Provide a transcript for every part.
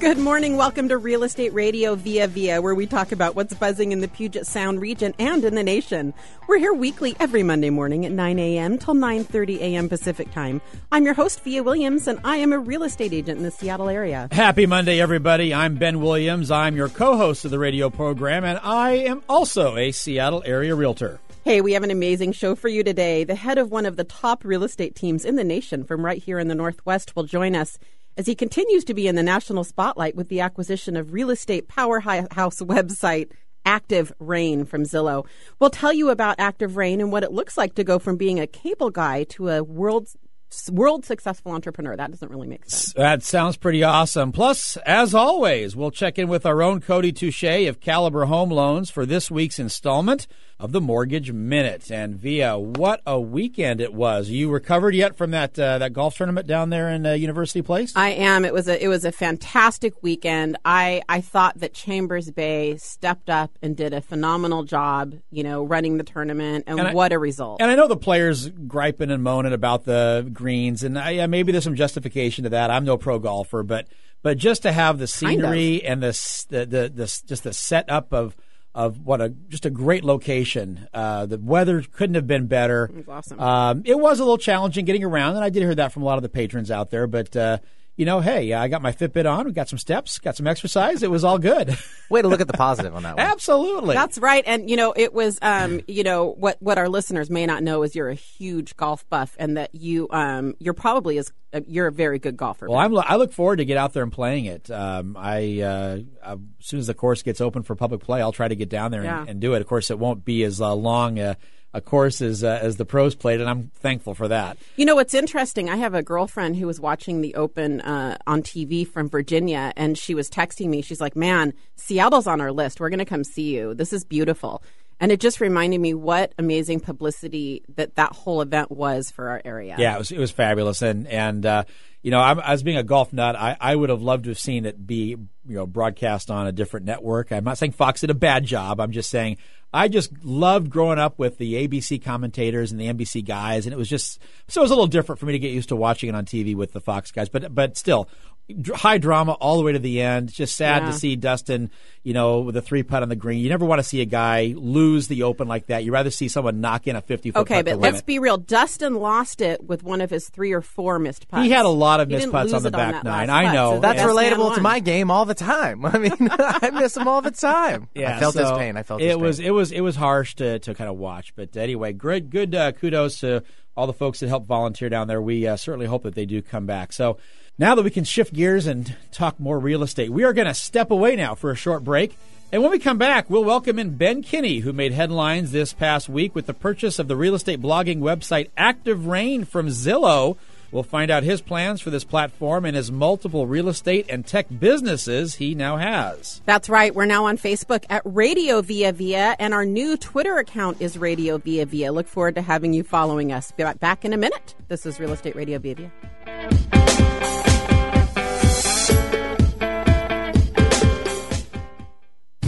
Good morning. Welcome to Real Estate Radio Via Vija, where we talk about what's buzzing in the Puget Sound region and in the nation. We're here weekly every Monday morning at 9 a.m. till 9:30 a.m. Pacific time. I'm your host, Vija Williams, and I am a real estate agent in the Seattle area. Happy Monday, everybody. I'm Ben Williams. I'm your co-host of the radio program, and I am also a Seattle area realtor. Hey, we have an amazing show for you today. The head of one of the top real estate teams in the nation from right here in the Northwest will join us as he continues to be in the national spotlight with the acquisition of real estate powerhouse website ActiveRain from Zillow. We'll tell you about ActiveRain and what it looks like to go from being a cable guy to a world successful entrepreneur. That doesn't really make sense. That sounds pretty awesome. Plus, as always, we'll check in with our own Cody Touche of Caliber Home Loans for this week's installment of the Mortgage Minute. And Via, what a weekend it was. You recovered yet from that golf tournament down there in University Place? I am. It was a fantastic weekend. I thought that Chambers Bay stepped up and did a phenomenal job, running the tournament, and what a result. And I know the players griping and moaning about the greens, and maybe there's some justification to that. I'm no pro golfer, but just to have the scenery and the setup of just a great location. The weather couldn't have been better. It was awesome. It was a little challenging getting around, and I did hear that from a lot of the patrons out there. But, hey, I got my Fitbit on. We got some steps, got some exercise. It was all good. Way to look at the positive on that one. Absolutely. That's right. And, it was, what our listeners may not know is you're a huge golf buff and that you're a very good golfer. Well, I look forward to get out there and playing it. As soon as the course gets open for public play, I'll try to get down there and do it. Of course, it won't be as long a course as the pros played, and I'm thankful for that. What's interesting, I have a girlfriend who was watching the Open on TV from Virginia, and she was texting me. She's like, man, Seattle's on our list. We're going to come see you. This is beautiful. And it just reminded me what amazing publicity that whole event was for our area. Yeah, it was fabulous. And as being a golf nut, I would have loved to have seen it be broadcast on a different network. I'm not saying Fox did a bad job. I'm just saying I just loved growing up with the ABC commentators and the NBC guys, and it was a little different for me to get used to watching it on TV with the Fox guys. But still, high drama all the way to the end. Just sad to see Dustin, with a 3-putt on the green. You never want to see a guy lose the Open like that. You'd rather see someone knock in a 50-foot Okay, putt but let's be real. Dustin lost it with one of his 3 or 4 missed putts. He had a lot of missed putts on the back nine. I know. So that's relatable to my game all the time. I mean, I miss them all the time. Yeah, I felt his pain. It was harsh to kind of watch. But anyway, good kudos to all the folks that helped volunteer down there. We certainly hope that they do come back. So now that we can shift gears and talk more real estate, we are going to step away now for a short break. And when we come back, we'll welcome in Ben Kinney, who made headlines this past week with the purchase of the real estate blogging website ActiveRain from Zillow. We'll find out his plans for this platform and his multiple real estate and tech businesses he now has. That's right. We're now on Facebook at Radio Via Vija, and our new Twitter account is Radio Via Vija. Look forward to having you following us. Be back in a minute. This is Real Estate Radio Via Vija.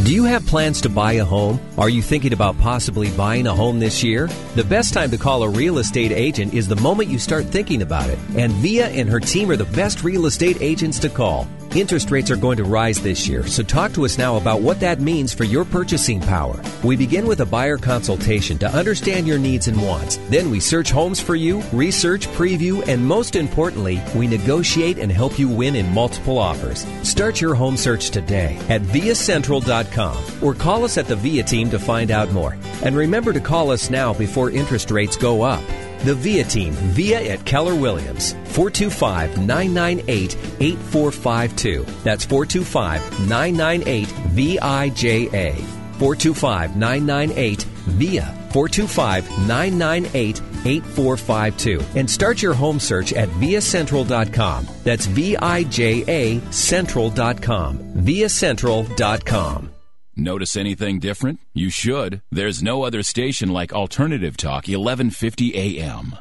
Do you have plans to buy a home? Are you thinking about possibly buying a home this year? The best time to call a real estate agent is the moment you start thinking about it. And Via and her team are the best real estate agents to call. Interest rates are going to rise this year, so talk to us now about what that means for your purchasing power. We begin with a buyer consultation to understand your needs and wants. Then we search homes for you, research, preview, and most importantly, we negotiate and help you win in multiple offers. Start your home search today at viacentral.com or call us at the Via team to find out more. And remember to call us now before interest rates go up. The Via team, Via at Keller Williams, 425-998-8452. That's 425-998-VIJA. 425-998-VIA. 425-998-8452. And start your home search at viacentral.com. That's VIJA Central.com. ViaCentral.com. Notice anything different? You should. There's no other station like Alternative Talk 1150 AM.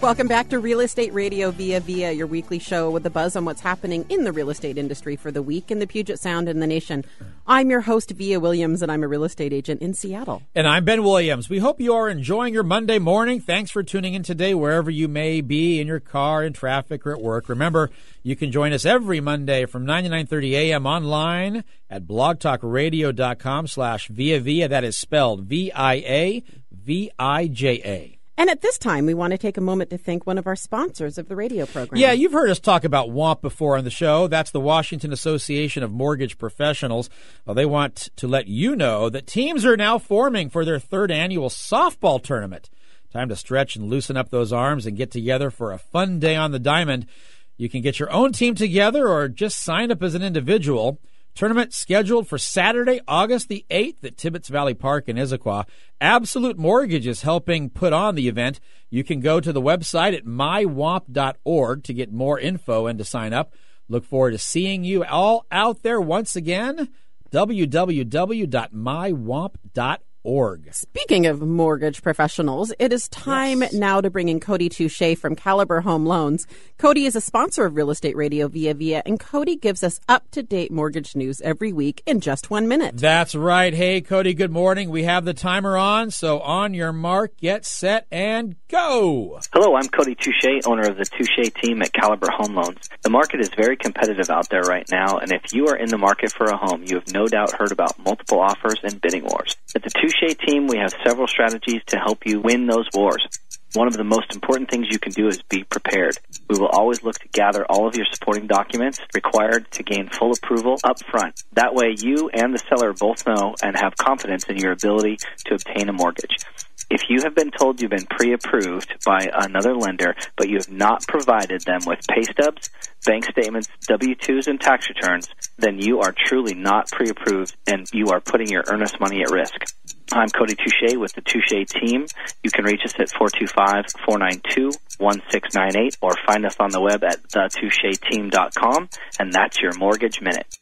Welcome back to Real Estate Radio Via Vija, your weekly show with the buzz on what's happening in the real estate industry for the week in the Puget Sound and the nation. I'm your host, Vija Williams, and I'm a real estate agent in Seattle. And I'm Ben Williams. We hope you are enjoying your Monday morning. Thanks for tuning in today, wherever you may be, in your car, in traffic, or at work. Remember, you can join us every Monday from 9 to 9:30 a.m. online at blogtalkradio.com/ViaVija. That is spelled ViaVija. And at this time, we want to take a moment to thank one of our sponsors of the radio program. Yeah, you've heard us talk about WAMP before on the show. That's the Washington Association of Mortgage Professionals. Well, they want to let you know that teams are now forming for their third annual softball tournament. Time to stretch and loosen up those arms and get together for a fun day on the diamond. You can get your own team together or just sign up as an individual. Tournament scheduled for Saturday, August the 8th at Tibbetts Valley Park in Issaquah. Absolute Mortgage is helping put on the event. You can go to the website at mywamp.org to get more info and to sign up. Look forward to seeing you all out there once again. www.mywamp.org. Speaking of mortgage professionals, it is time now to bring in Cody Touche from Caliber Home Loans. Cody is a sponsor of Real Estate Radio Via Vija, and Cody gives us up-to-date mortgage news every week in just 1 minute. That's right. Hey, Cody, good morning. We have the timer on, so on your mark, get set, and go. Hello, I'm Cody Touche, owner of the Touche team at Caliber Home Loans. The market is very competitive out there right now, and if you are in the market for a home, you have no doubt heard about multiple offers and bidding wars. At the Touche team, we have several strategies to help you win those wars. One of the most important things you can do is be prepared. We will always look to gather all of your supporting documents required to gain full approval up front. That way you and the seller both know and have confidence in your ability to obtain a mortgage. If you have been told you've been pre-approved by another lender, but you have not provided them with pay stubs, bank statements, W-2s, and tax returns, then you are truly not pre-approved and you are putting your earnest money at risk. I'm Cody Touche with the Touche team. You can reach us at 425-492-1698 or find us on the web at thetoucheteam.com, and that's your Mortgage Minute.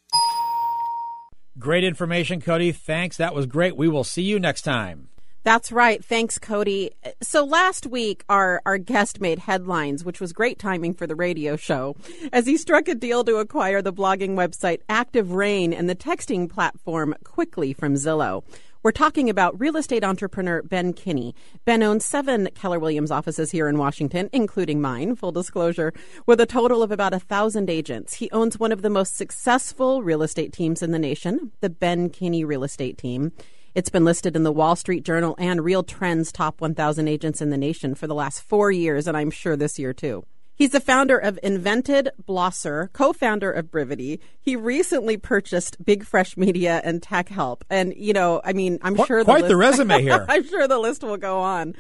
Great information, Cody. Thanks. That was great. We will see you next time. That's right. Thanks, Cody. So last week, our guest made headlines, which was great timing for the radio show, as he struck a deal to acquire the blogging website ActiveRain and the texting platform Quickly from Zillow. We're talking about real estate entrepreneur Ben Kinney. Ben owns 7 Keller Williams offices here in Washington, including mine, full disclosure, with a total of about 1,000 agents. He owns one of the most successful real estate teams in the nation, the Ben Kinney Real Estate Team. It's been listed in the Wall Street Journal and Real Trends top 1,000 agents in the nation for the last 4 years, and I'm sure this year too. He's the founder of Invented Blosser, co-founder of Brivity. He recently purchased Big Fresh Media and Tech Help. And, I'm sure quite the resume here. I'm sure the list will go on.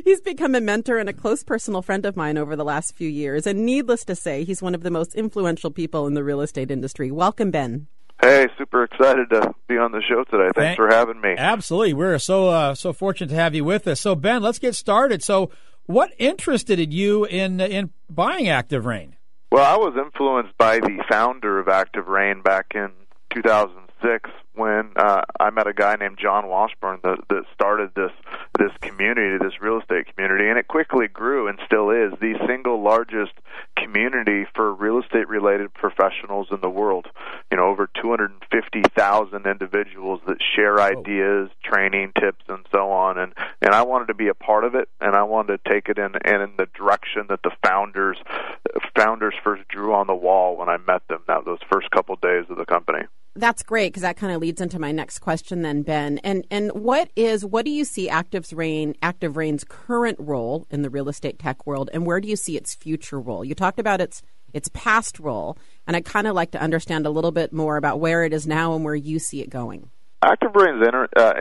He's become a mentor and a close personal friend of mine over the last few years. And needless to say, he's one of the most influential people in the real estate industry. Welcome, Ben. Hey, super excited to be on the show today. Thanks for having me. Absolutely. We're so fortunate to have you with us. So, Ben, let's get started. So, what interested you in buying ActiveRain? Well, I was influenced by the founder of ActiveRain back in 2006 when I met a guy named John Washburn that started this community, this real estate community, and it quickly grew and still is the single largest community for real estate-related professionals in the world. Over 250,000 individuals that share ideas, training, tips, and so on. And I wanted to be a part of it, and I wanted to take it in the direction that the founders first drew on the wall when I met them, those first couple days of the company. That's great, because that kind of leads into my next question then, Ben. And what do you see ActiveRain's current role in the real estate tech world, and where do you see its future role? You talked about its past role, and I'd kind of like to understand a little bit more about where it is now and where you see it going. ActiveRain is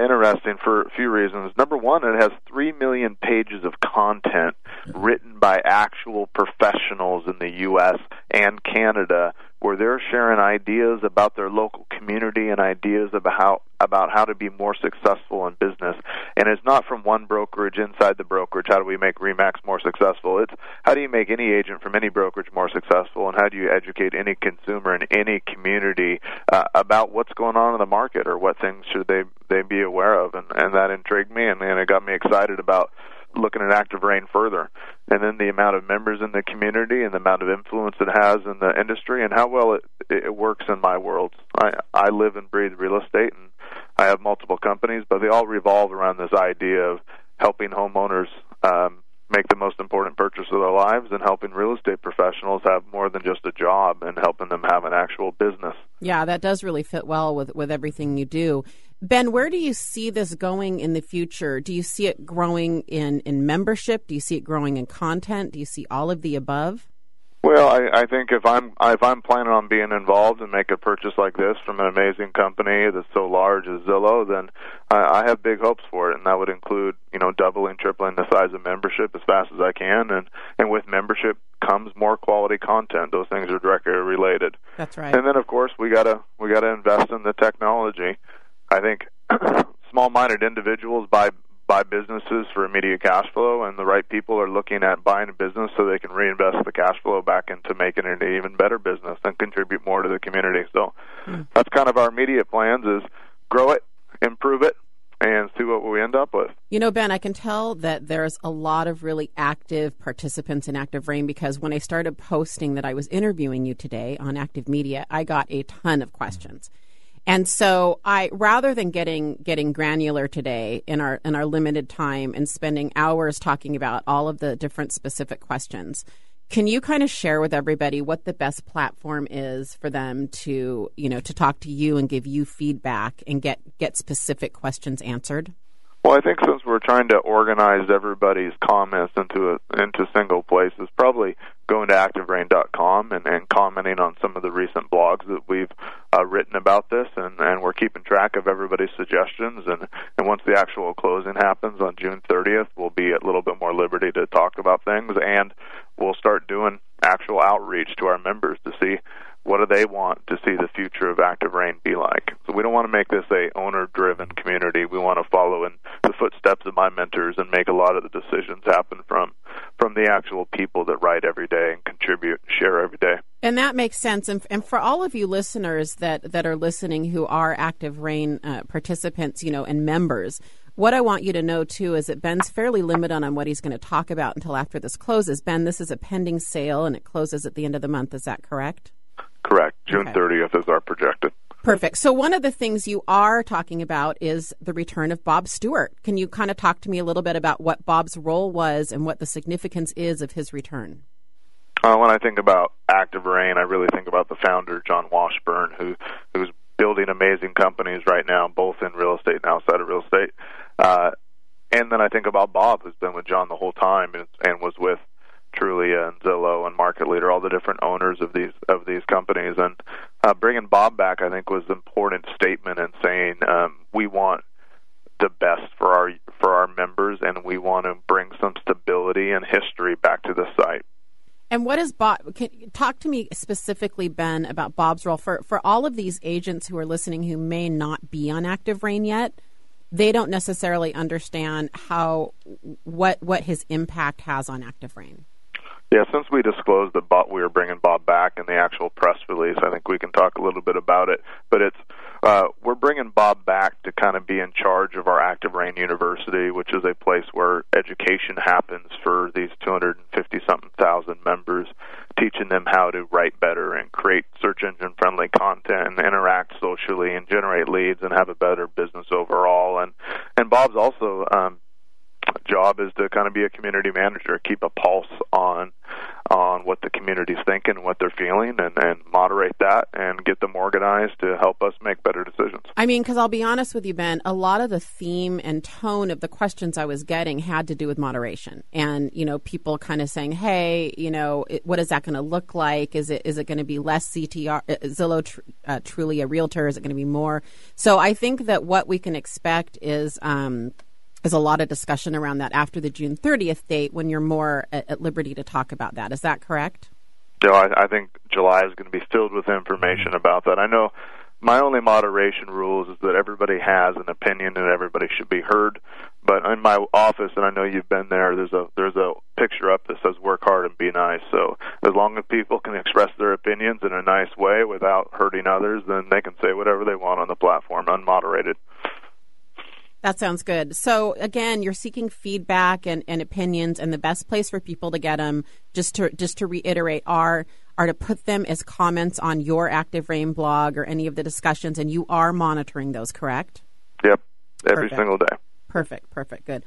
interesting for a few reasons. Number one, it has 3 million pages of content written by actual professionals in the U.S. and Canada, where they're sharing ideas about their local community and ideas about how to be more successful in business. And it's not from one brokerage inside the brokerage, how do we make RE/MAX more successful? It's how do you make any agent from any brokerage more successful, and how do you educate any consumer in any community about what's going on in the market, or what things should they be aware of. And that intrigued me, and it got me excited about looking at ActiveRain further, and then the amount of members in the community and the amount of influence it has in the industry and how well it works in my world. I live and breathe real estate, and I have multiple companies, but they all revolve around this idea of helping homeowners make the most important purchase of their lives and helping real estate professionals have more than just a job and helping them have an actual business. Yeah, that does really fit well with everything you do. Ben, where do you see this going in the future? Do you see it growing in membership? Do you see it growing in content? Do you see all of the above? Well, I think if I'm planning on being involved and make a purchase like this from an amazing company that's so large as Zillow, then I have big hopes for it, and that would include doubling, tripling the size of membership as fast as I can, and with membership comes more quality content. Those things are directly related. That's right. And then of course we gotta invest in the technology. I think small-minded individuals buy businesses for immediate cash flow, and the right people are looking at buying a business so they can reinvest the cash flow back into making it an even better business and contribute more to the community. So that's kind of our immediate plans, is grow it, improve it, and see what we end up with. Ben, I can tell that there's a lot of really active participants in ActiveRain, because when I started posting that I was interviewing you today on Active Media, I got a ton of questions. And so rather than getting granular today in our limited time and spending hours talking about all of the different specific questions, can you kind of share with everybody what the best platform is for them to talk to you and give you feedback and get specific questions answered? Well, I think since we're trying to organize everybody's comments into single places, probably going to ActiveRain.com and commenting on some of the recent blogs that we've written about this, and we're keeping track of everybody's suggestions. And once the actual closing happens on June 30th, we'll be at a little bit more liberty to talk about things, and we'll start doing actual outreach to our members to see what do they want to see the future of ActiveRain be like. So we don't want to make this a owner-driven community. We want to follow in the footsteps of my mentors and make a lot of the decisions happen from the actual people that write every day and contribute and share every day. And that makes sense. And for all of you listeners that are listening who are ActiveRain participants, and members, what I want you to know, too, is that Ben's fairly limited on what he's going to talk about until after this closes. Ben, this is a pending sale, and it closes at the end of the month. Is that correct? Correct. June 30th is our projected. Perfect. So one of the things you are talking about is the return of Bob Stewart. Can you kind of talk to me a little bit about what Bob's role was and what the significance is of his return? When I think about ActiveRain, I really think about the founder, John Washburn, who's building amazing companies right now, both in real estate and outside of real estate. And then I think about Bob, who's been with John the whole time and was with Trulia and Zillow and Market Leader, all the different owners of these companies. And bringing Bob back, I think, was an important statement in saying we want the best for our members, and we want to bring some stability and history back to the site. And what is Bob? Talk to me specifically, Ben, about Bob's role for all of these agents who are listening who may not be on ActiveRain yet. They don't necessarily understand what his impact has on ActiveRain. Yeah, since we disclosed that we were bringing Bob back in the actual press release, I think we can talk a little bit about it. But we're bringing Bob back to kind of be in charge of our ActiveRain University, which is a place where education happens for these 250-something thousand members, teaching them how to write better and create search engine-friendly content and interact socially and generate leads and have a better business overall. And Bob's also job is to kind of be a community manager, keep a pulse on what the community's thinking, what they're feeling, and moderate that and get them organized to help us make better decisions. I mean, because I'll be honest with you, Ben, a lot of the theme and tone of the questions I was getting had to do with moderation. And, people kind of saying, hey, what is that going to look like? Is it going to be less CTR, Zillow, truly a Realtor? Is it going to be more? So I think that what we can expect is a lot of discussion around that after the June 30th date when you're more at liberty to talk about that. Is that correct? No, I think July is going to be filled with information about that. I know my only moderation rules is that everybody has an opinion and everybody should be heard. But in my office, and I know you've been there, there's a picture up that says work hard and be nice. So as long as people can express their opinions in a nice way without hurting others, then they can say whatever they want on the platform, unmoderated. That sounds good. So, again, you're seeking feedback and opinions, and the best place for people to get them, just to reiterate, are to put them as comments on your ActiveRain blog or any of the discussions, and you are monitoring those, correct? Yep, every single day. Perfect, good.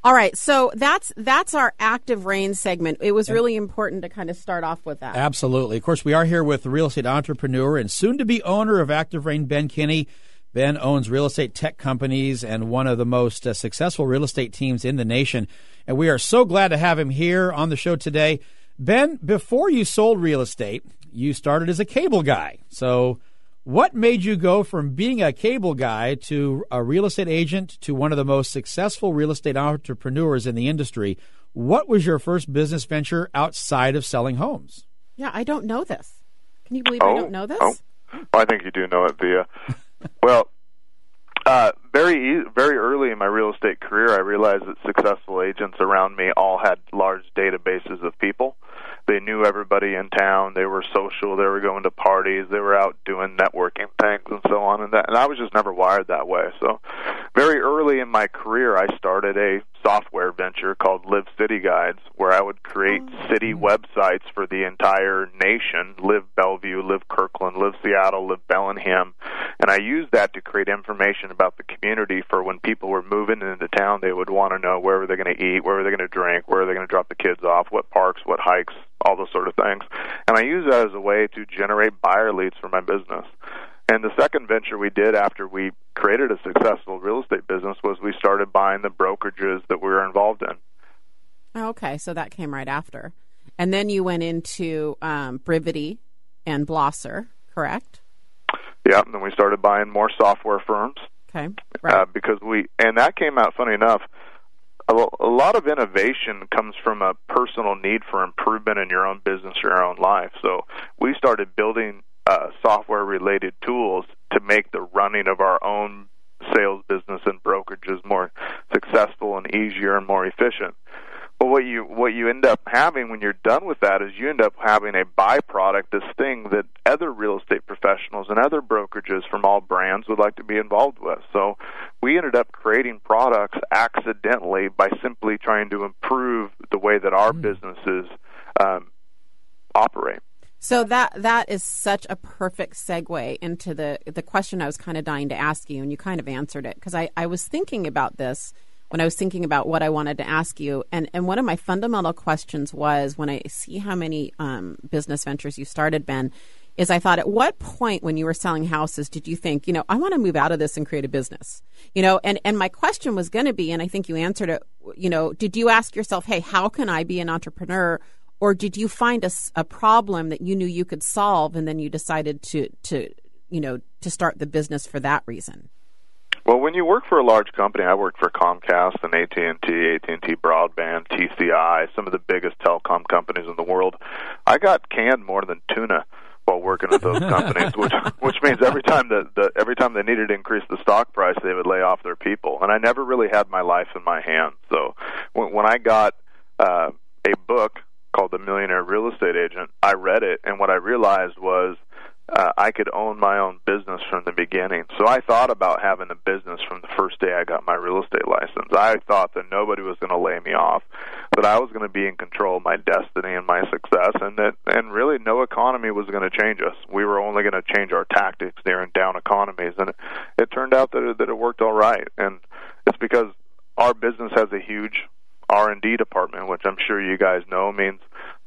All right, so that's our ActiveRain segment. It was really important to kind of start off with that. Absolutely. Of course, we are here with the real estate entrepreneur and soon-to-be owner of ActiveRain, Ben Kinney. Ben owns real estate tech companies and one of the most successful real estate teams in the nation. And we are so glad to have him here on the show today. Ben, before you sold real estate, you started as a cable guy. So what made you go from being a cable guy to a real estate agent to one of the most successful real estate entrepreneurs in the industry? What was your first business venture outside of selling homes? Yeah, I don't know this. Can you believe I don't know this? Well, I think you do know it, Via. Well, very early in my real estate career, I realized that successful agents around me all had large databases of people. They knew everybody in town. They were social. They were going to parties. They were out doing networking things and so on. And I was just never wired that way. So very early in my career, I started a software venture called Live City Guides, where I would create city websites for the entire nation, Live Bellevue, Live Kirkland, Live Seattle, Live Bellingham. And I used that to create information about the community for when people were moving into town. They would want to know where were they going to eat, where were they going to drink, where are they going to drop the kids off, what parks, what hikes, all those sort of things. And I use that as a way to generate buyer leads for my business. And the second venture we did after we created a successful real estate business was we started buying the brokerages that we were involved in. Okay, so that came right after. And then you went into Brivity and Blosser, correct? Yeah, and then we started buying more software firms. Okay, right. And that came out, funny enough, a lot of innovation comes from a personal need for improvement in your own business or your own life. So we started building software-related tools to make the running of our own sales business and brokerages more successful and easier and more efficient. But what you end up having when you're done with that is you end up having a byproduct, this thing that other real estate professionals and other brokerages from all brands would like to be involved with. So we ended up creating products accidentally by simply trying to improve the way that our businesses operate. So that is such a perfect segue into the question I was kind of dying to ask you, and you kind of answered it, because I was thinking about this when I was thinking about what I wanted to ask you. And one of my fundamental questions was, when I see how many business ventures you started, Ben, is I thought, at what point when you were selling houses did you think, I want to move out of this and create a business? And my question was going to be, and I think you answered it, did you ask yourself, hey, how can I be an entrepreneur? Or did you find a problem that you knew you could solve, and then you decided to start the business for that reason? Well, when you work for a large company, I worked for Comcast and AT&T Broadband, TCI, some of the biggest telecom companies in the world. I got canned more than tuna while working at those companies, which means every time they needed to increase the stock price, they would lay off their people. And I never really had my life in my hands. So when I got a book called The Millionaire Real Estate Agent, I read it, and what I realized was I could own my own business from the beginning. So I thought about having a business from the first day I got my real estate license. I thought that nobody was going to lay me off, that I was going to be in control of my destiny and my success, and really no economy was going to change us. We were only going to change our tactics during down economies, and it turned out that it worked all right. And it's because our business has a huge R&D department, which I'm sure you guys know means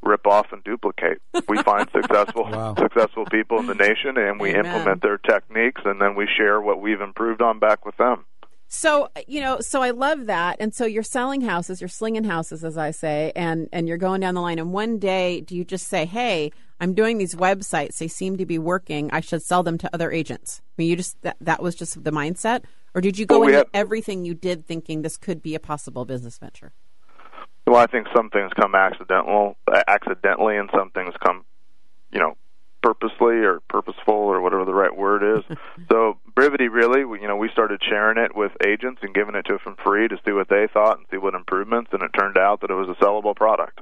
rip off and duplicate. We find successful people in the nation, and we implement their techniques, and then we share what we've improved on back with them. So, so I love that. And so you're selling houses, you're slinging houses, as I say, and you're going down the line. And one day, do you just say, hey, I'm doing these websites, they seem to be working, I should sell them to other agents? I mean, you just that was just the mindset? Or did you go into everything you did thinking this could be a possible business venture? Well, I think some things come accidentally, and some things come, purposely or purposeful or whatever the right word is. So Brivity, really, we started sharing it with agents and giving it to them for free to see what they thought and see what improvements, and it turned out that it was a sellable product.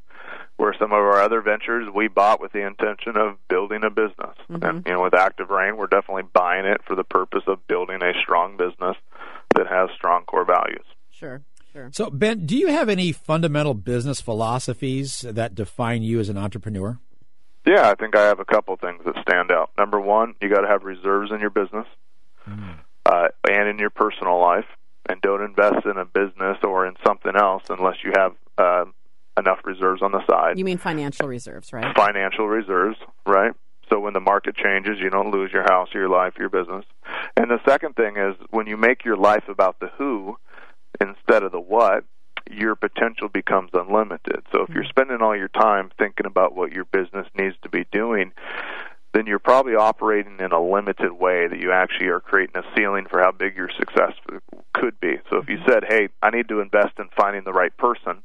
Where some of our other ventures we bought with the intention of building a business. Mm-hmm. And, with ActiveRain, we're definitely buying it for the purpose of building a strong business that has strong core values. Sure. So, Ben, do you have any fundamental business philosophies that define you as an entrepreneur? Yeah, I think I have a couple things that stand out. Number one, you got to have reserves in your business and in your personal life, and don't invest in a business or in something else unless you have enough reserves on the side. You mean financial reserves, right? Financial reserves, right? So when the market changes, you don't lose your house, your life, your business. And the second thing is when you make your life about the who instead of the what, your potential becomes unlimited. So if you're spending all your time thinking about what your business needs to be doing, then you're probably operating in a limited way that you actually are creating a ceiling for how big your success could be. So if you said, hey, I need to invest in finding the right person,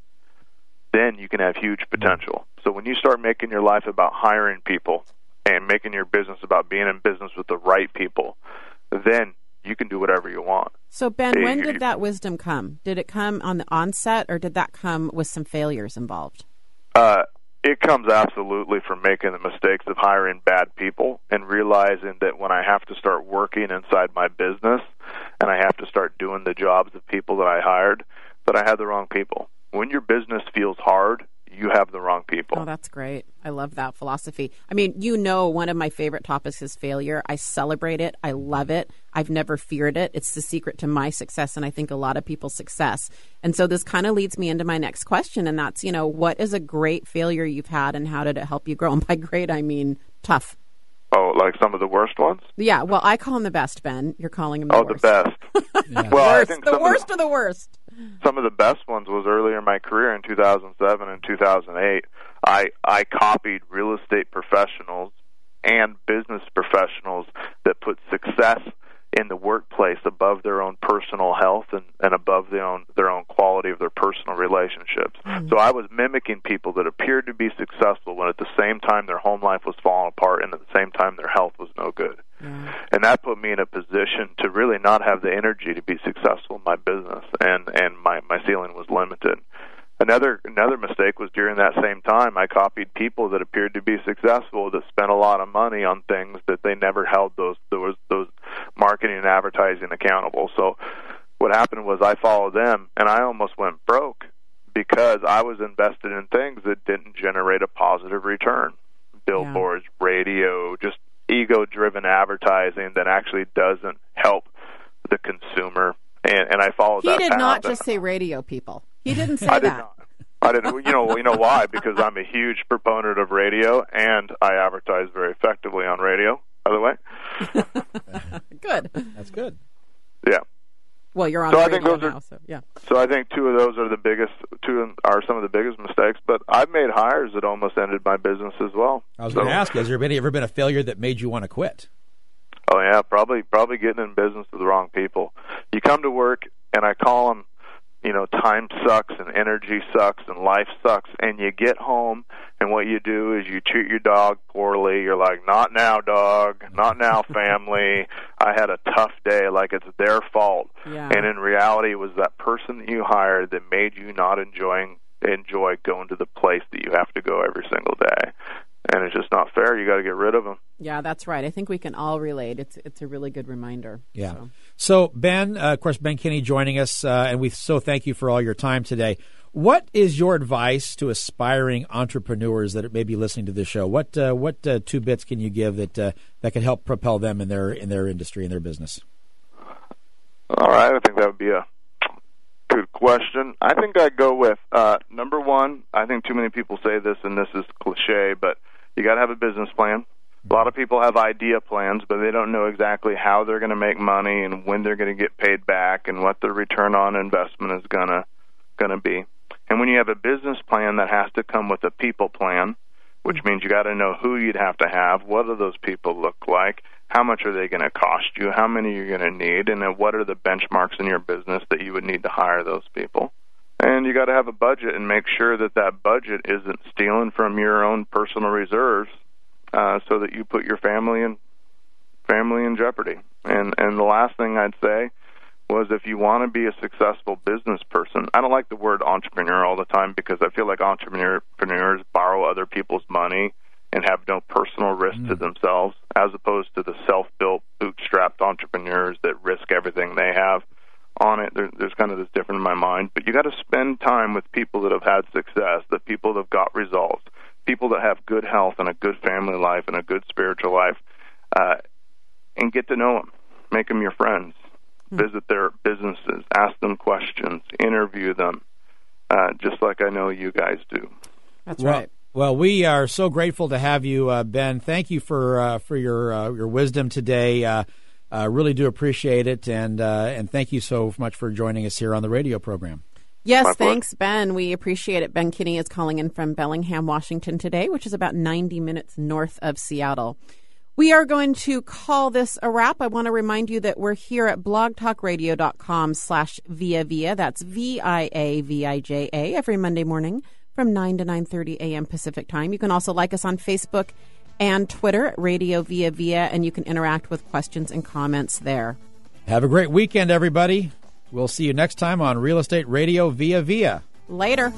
then you can have huge potential. So when you start making your life about hiring people and making your business about being in business with the right people, then you can do whatever you want. So, Ben, when did that wisdom come? Did it come on the onset, or did that come with some failures involved? It comes absolutely from making the mistakes of hiring bad people and realizing that when I have to start working inside my business and I have to start doing the jobs of people that I hired, that I had the wrong people. When your business feels hard, you have the wrong people. Oh, that's great. I love that philosophy. I mean, one of my favorite topics is failure. I celebrate it. I love it. I've never feared it. It's the secret to my success, and I think a lot of people's success. And so this kind of leads me into my next question, and that's, what is a great failure you've had, and how did it help you grow? And by great, I mean tough. Oh, like some of the worst ones? Yeah, well, I call them the best, Ben. You're calling them the worst. Oh, the best. Yeah. Well, worst, I think the worst of the worst. Some of the best ones was earlier in my career in 2007 and 2008. I copied real estate professionals and business professionals that put success in the workplace above their own personal health and above their own quality of their personal relationships. So I was mimicking people that appeared to be successful when at the same time their home life was falling apart and at the same time their health was no good. And that put me in a position to really not have the energy to be successful in my business, and my ceiling was limited. Another mistake was during that same time I copied people that appeared to be successful that spent a lot of money on things that they never held those marketing and advertising accountable. So what happened was I followed them and I almost went broke because I was invested in things that didn't generate a positive return. Billboards, radio, just ego-driven advertising that actually doesn't help the consumer. And I followed that path. He did not just say radio, people. He didn't say that. Did not. I didn't. You know why? Because I'm a huge proponent of radio, and I advertise very effectively on radio. By the way. Good. That's good. Yeah. Well, you're on the radio now, so yeah. So I think two of those are some of the biggest mistakes. But I've made hires that almost ended my business as well. I was going to ask, has there ever been a failure that made you want to quit? Oh yeah, probably getting in business with the wrong people. You come to work, and I call them, time sucks and energy sucks and life sucks, and you get home, and what you do is you treat your dog poorly. You're like, not now, dog, not now, family. I had a tough day, like it's their fault. Yeah. And in reality, it was that person that you hired that made you not enjoy going to the place that you have to go every single day. And it's just not fair. You got to get rid of them. Yeah, that's right. I think we can all relate. It's a really good reminder. Yeah. So Ben, of course, Ben Kinney joining us, and we so thank you for all your time today. What is your advice to aspiring entrepreneurs that may be listening to this show? What 2 bits can you give that can help propel them in their industry, in their business? All right. I think that would be a good question. I think I'd go with number one. I think too many people say this, and this is cliche, but you got to have a business plan. A lot of people have idea plans, but they don't know exactly how they're going to make money and when they're going to get paid back and what the return on investment is going to be. And when you have a business plan, that has to come with a people plan, which means you got to know who you'd have to have, what do those people look like, how much are they going to cost you, how many you're going to need, and then what are the benchmarks in your business that you would need to hire those people. And you got to have a budget and make sure that budget isn't stealing from your own personal reserves, so that you put your family in jeopardy. And the last thing I'd say was, if you want to be a successful business person, I don't like the word entrepreneur all the time because I feel like entrepreneurs borrow other people's money and have no personal risk to themselves, as opposed to the self-built, bootstrapped entrepreneurs that risk everything they have. on it. There's kind of this different in my mind, but you got to spend time with people that have had success, the people that have got results, people that have good health and a good family life and a good spiritual life, and get to know them, make them your friends, visit their businesses, ask them questions, interview them, just like I know you guys do. That's right. Well, we are so grateful to have you, Ben. Thank you for your wisdom today. Really do appreciate it, and thank you so much for joining us here on the radio program. Yes, thanks, Ben. We appreciate it. Ben Kinney is calling in from Bellingham, Washington today, which is about 90 minutes north of Seattle. We are going to call this a wrap. I want to remind you that we're here at blogtalkradio.com/ViaVija. That's ViaVija every Monday morning from 9 to 9:30 a.m. Pacific time. You can also like us on Facebook and Twitter at Radio Via Vija, and you can interact with questions and comments there. Have a great weekend, everybody. We'll see you next time on Real Estate Radio Via Vija. Later.